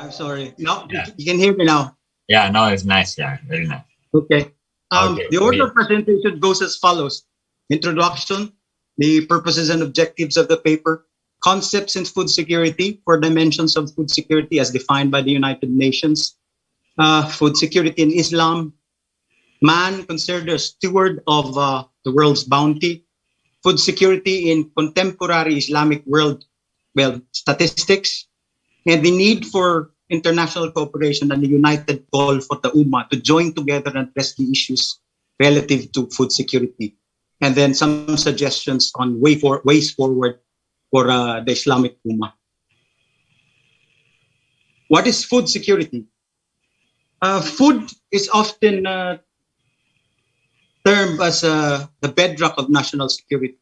I'm sorry. No, Yeah. you can hear me now. Yeah, no, it's nice. Yeah, very nice. Okay. Okay, The go order ahead. of presentation goes as follows. Introduction, the purposes and objectives of the paper, concepts in food security, four dimensions of food security as defined by the United Nations, food security in Islam, man considered a steward of the world's bounty, food security in contemporary Islamic world, well, statistics, and the need for international cooperation and a united call for the Ummah to join together and address the issues relative to food security. And then some suggestions on ways forward for the Islamic Ummah. What is food security? Food is often termed as the bedrock of national security,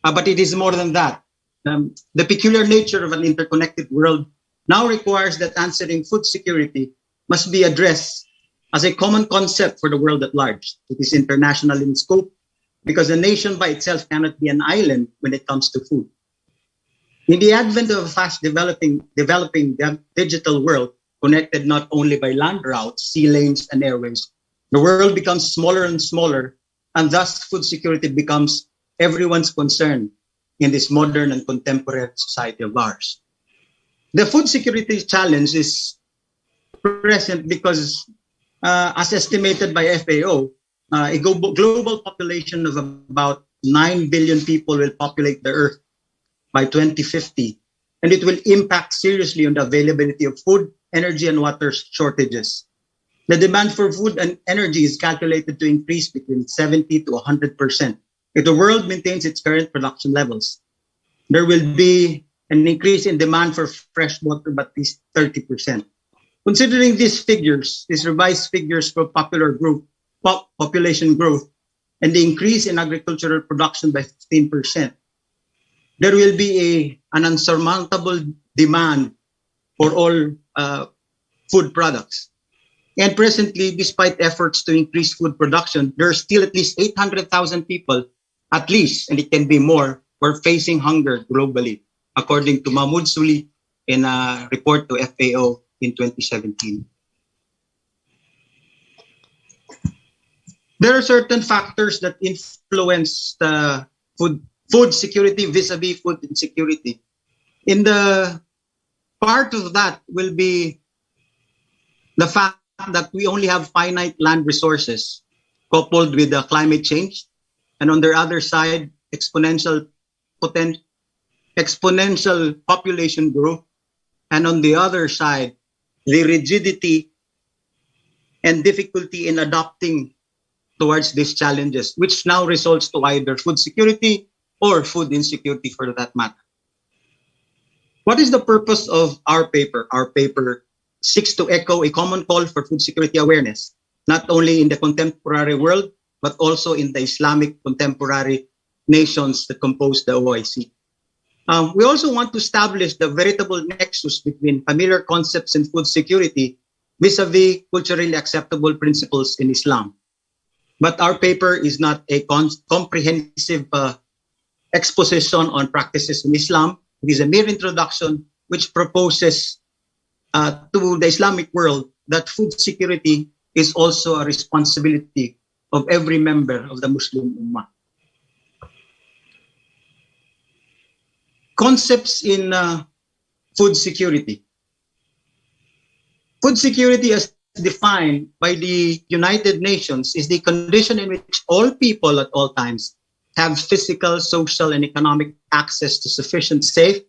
but it is more than that. The peculiar nature of an interconnected world now requires that answering food security must be addressed as a common concept for the world at large. It is international in scope because a nation by itself cannot be an island when it comes to food. In the advent of a fast developing digital world, connected not only by land routes, sea lanes, and airways, the world becomes smaller and smaller, and thus food security becomes everyone's concern in this modern and contemporary society of ours. The food security challenge is present because, as estimated by FAO, a global population of about 9 billion people will populate the earth by 2050, and it will impact seriously on the availability of food, energy, and water shortages. The demand for food and energy is calculated to increase between 70 to 100% if the world maintains its current production levels. There will be an increase in demand for fresh water by at least 30%. Considering these revised figures for population growth, and the increase in agricultural production by 15%, there will be an unsurmountable demand for all food products. And presently, despite efforts to increase food production, there are still at least 800,000 people, at least, and it can be more, who are facing hunger globally, according to Mahmoud Suli in a report to FAO in 2017. There are certain factors that influence the food security vis-a-vis food insecurity. In the part of that will be the fact that we only have finite land resources coupled with the climate change, and on the other side, exponential population growth, and on the other side, the rigidity and difficulty in adapting towards these challenges, which now results to either food security or food insecurity for that matter. What is the purpose of our paper? Our paper seeks to echo a common call for food security awareness, not only in the contemporary world, but also in the Islamic contemporary nations that compose the OIC. We also want to establish the veritable nexus between familiar concepts in food security vis-a-vis culturally acceptable principles in Islam. But our paper is not a comprehensive exposition on practices in Islam. It is a mere introduction which proposes to the Islamic world that food security is also a responsibility of every member of the Muslim Ummah. Concepts in food security. Food security as defined by the United Nations is the condition in which all people at all times have physical, social, and economic access to sufficient, safe,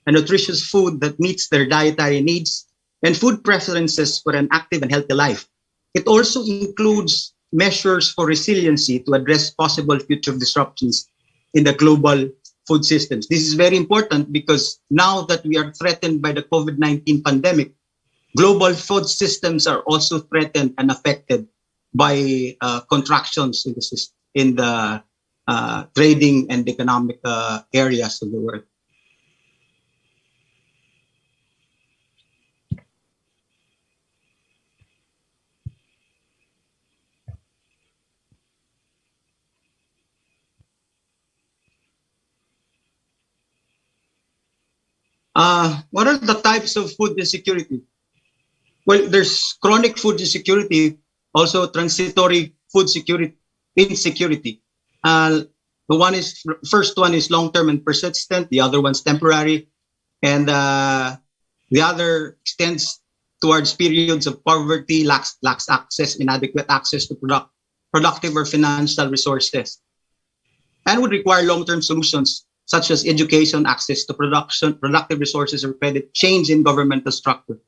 and nutritious food that meets their dietary needs and food preferences for an active and healthy life. It also includes measures for resiliency to address possible future disruptions in the global food systems. This is very important because now that we are threatened by the COVID-19 pandemic, global food systems are also threatened and affected by contractions in the trading and economic areas of the world. What are the types of food insecurity? Well, there's chronic food insecurity, also transitory food security insecurity. First one is long-term and persistent. The other one's temporary, and the other extends towards periods of poverty, lacks access, inadequate access to productive or financial resources, and would require long-term solutions such as education, access to productive resources, or credit, change in governmental structure.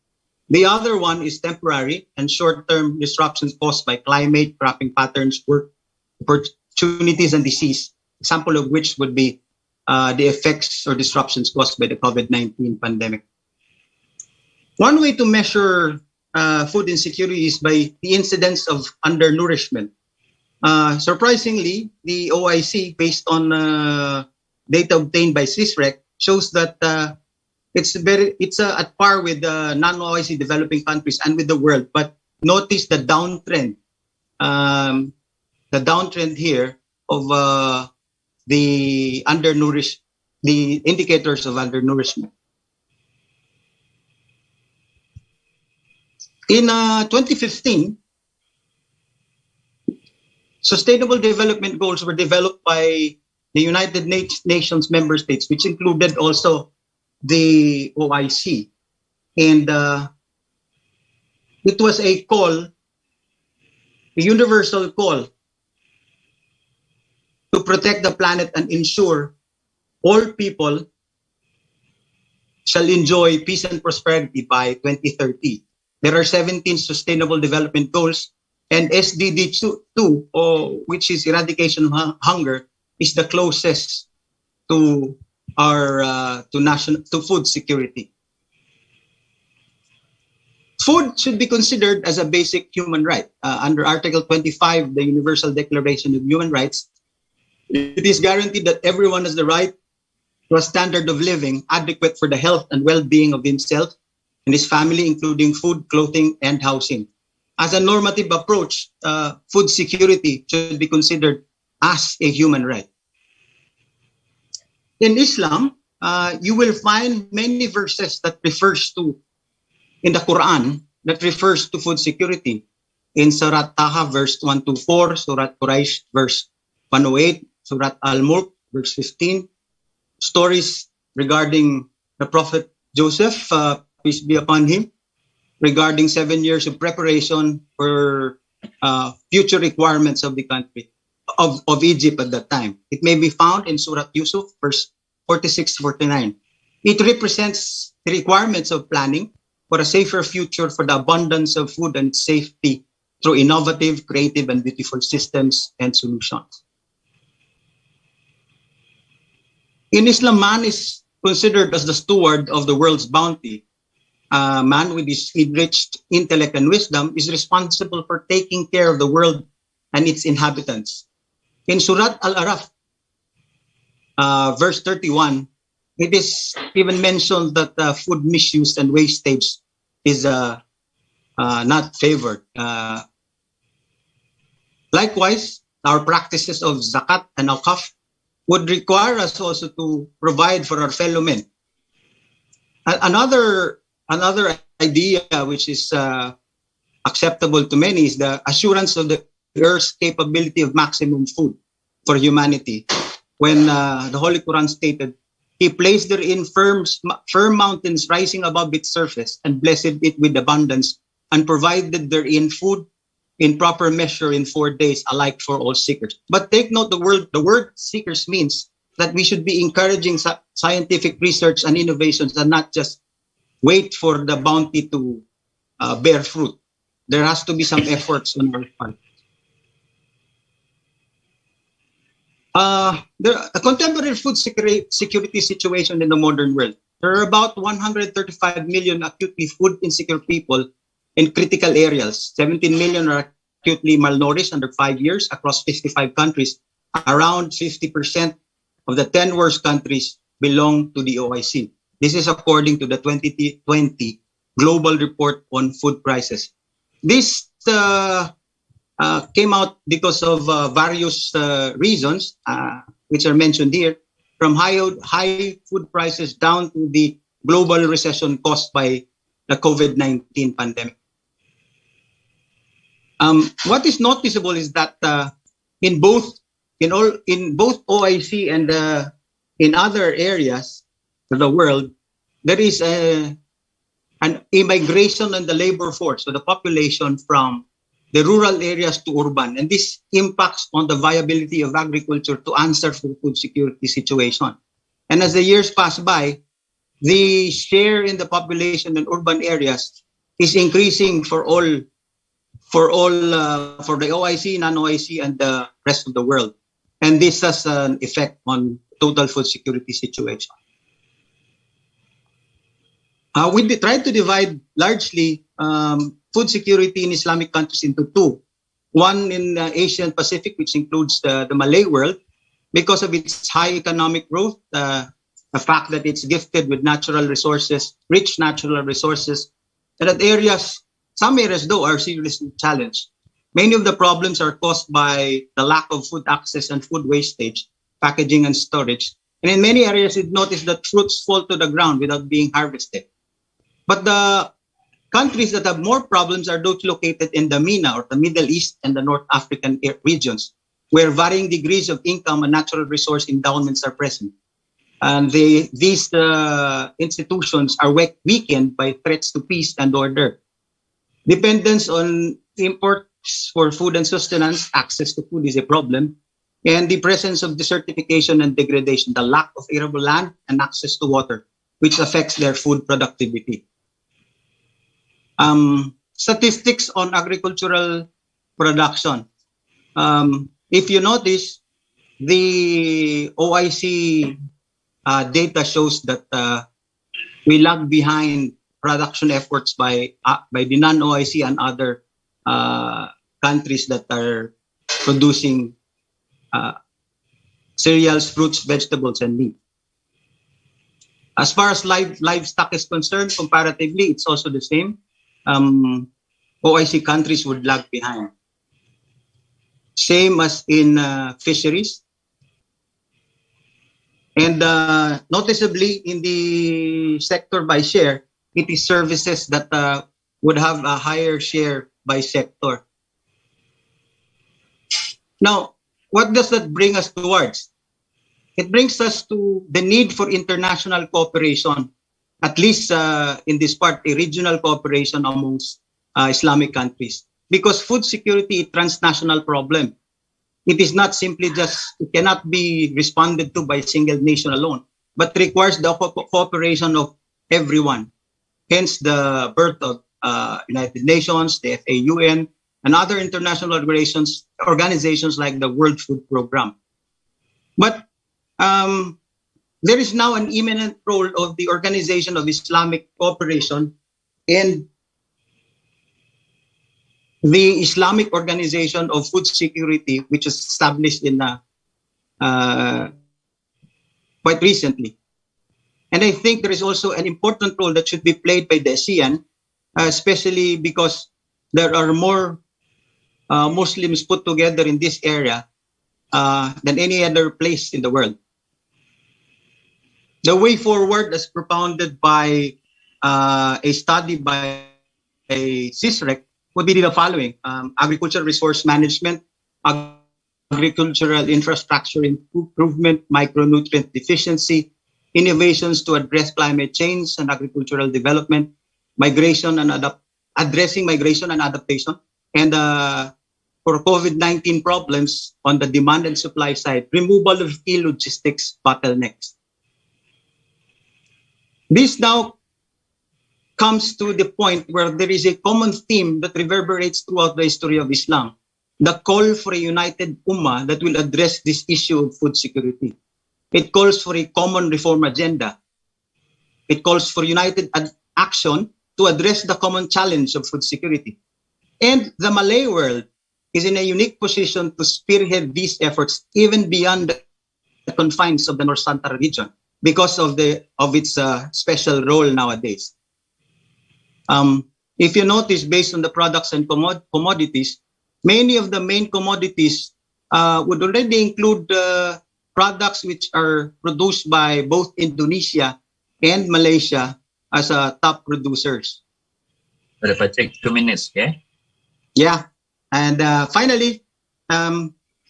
The other one is temporary and short-term disruptions caused by climate, cropping patterns, work opportunities, and disease. Example of which would be the effects or disruptions caused by the COVID-19 pandemic. One way to measure food insecurity is by the incidence of undernourishment. Surprisingly, the OIC, based on data obtained by SysRec, shows that it's at par with non-OIC developing countries and with the world. But notice the downtrend here of the indicators of undernourishment. In 2015, Sustainable Development Goals were developed by the United Nations member states, which included also the OIC. And it was a universal call to protect the planet and ensure all people shall enjoy peace and prosperity by 2030. There are 17 Sustainable Development Goals, and SDG 2, which is eradication of hunger, is the closest to our to food security. Food should be considered as a basic human right. Under Article 25 of the Universal Declaration of Human Rights, it is guaranteed that everyone has the right to a standard of living adequate for the health and well-being of himself and his family, including food, clothing, and housing. As a normative approach, food security should be considered as a human right. In Islam, you will find many verses that refers to, in the Quran, that refers to food security. In Surat Taha, verse 124, Surat Quraysh, verse 108, Surat Al-Mulk, verse 15, stories regarding the Prophet Joseph, peace be upon him, regarding 7 years of preparation for future requirements of the country, of Egypt at that time. It may be found in Surat Yusuf, verse 46-49. It represents the requirements of planning for a safer future for the abundance of food and its safety through innovative, creative, and beautiful systems and solutions. In Islam, man is considered as the steward of the world's bounty. Man with his enriched intellect and wisdom is responsible for taking care of the world and its inhabitants. In Surat Al-Araf, verse 31, it is even mentioned that food misuse and wastage is not favored. Likewise, our practices of zakat and awqaf would require us also to provide for our fellow men. Another idea which is acceptable to many is the assurance of the earth's capability of maximum food for humanity. When the Holy Quran stated, He placed therein firm mountains rising above its surface and blessed it with abundance and provided therein food in proper measure in 4 days, alike for all seekers. But take note, the word seekers means that we should be encouraging scientific research and innovations and not just wait for the bounty to bear fruit. There has to be some efforts on our part. A contemporary food security situation in the modern world. There are about 135 million acutely food insecure people in critical areas. 17 million are acutely malnourished under 5 years across 55 countries. Around 50% of the 10 worst countries belong to the OIC. This is according to the 2020 Global Report on Food Prices. This came out because of various reasons, which are mentioned here, from high food prices down to the global recession caused by the COVID-19 pandemic. What is noticeable is that in both OIC and in other areas of the world, there is an immigration in the labor force, so the population from the rural areas to urban, and this impacts on the viability of agriculture to answer for food security situation. And as the years pass by, the share in the population in urban areas is increasing for the OIC, non-OIC, and the rest of the world. And this has an effect on total food security situation. We try to divide largely food security in Islamic countries into two. One in the Asian Pacific, which includes the Malay world, because of its high economic growth, the fact that it's gifted with natural resources, rich natural resources, and that some areas though are seriously challenged. Many of the problems are caused by the lack of food access and food wastage, packaging and storage. And in many areas, you'd notice that fruits fall to the ground without being harvested. But the countries that have more problems are those located in the MENA, or the Middle East, and the North African regions, where varying degrees of income and natural resource endowments are present. And these institutions are weakened by threats to peace and order. Dependence on imports for food and sustenance, access to food is a problem, and the presence of desertification and degradation, the lack of arable land and access to water, which affects their food productivity. Statistics on agricultural production. If you notice, the OIC data shows that we lag behind production efforts by the non-OIC and other countries that are producing cereals, fruits, vegetables, and meat. As far as livestock is concerned, comparatively, it's also the same. OIC countries would lag behind. Same as in fisheries. And noticeably, in the sector by share, it is services that would have a higher share by sector. Now, what does that bring us towards? It brings us to the need for international cooperation, at least in this part, a regional cooperation amongst Islamic countries. Because food security is a transnational problem. It is not simply it cannot be responded to by a single nation alone, but requires the cooperation of everyone. Hence the birth of United Nations, the FAUN, and other international organizations like the World Food Program. But there is now an imminent role of the Organization of Islamic Cooperation and the Islamic Organization of Food Security, which was established in quite recently. And I think there is also an important role that should be played by the ASEAN, especially because there are more Muslims put together in this area than any other place in the world. The way forward, as propounded by a study by CISREC, would be the following: agricultural resource management, agricultural infrastructure improvement, micronutrient deficiency, innovations to address climate change and agricultural development, addressing migration and adaptation, and for COVID-19 problems on the demand and supply side, removal of key logistics bottlenecks. This now comes to the point where there is a common theme that reverberates throughout the history of Islam, the call for a united ummah that will address this issue of food security. It calls for a common reform agenda. It calls for united action to address the common challenge of food security. And the Malay world is in a unique position to spearhead these efforts even beyond the confines of the North Central region because of its special role nowadays. If you notice, based on the products and commodities, many of the main commodities would already include products which are produced by both Indonesia and Malaysia as top producers. But if I take 2 minutes, okay? Yeah. And finally,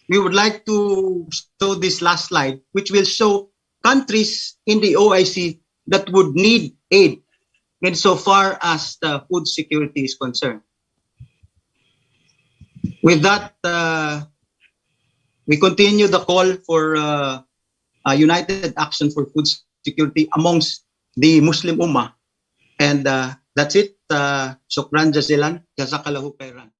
we would like to show this last slide, which will show countries in the OIC that would need aid insofar as the food security is concerned. With that, we continue the call for a united action for food security amongst the Muslim Ummah. And that's it. Shukran jazilan. Jazakallahu khairan.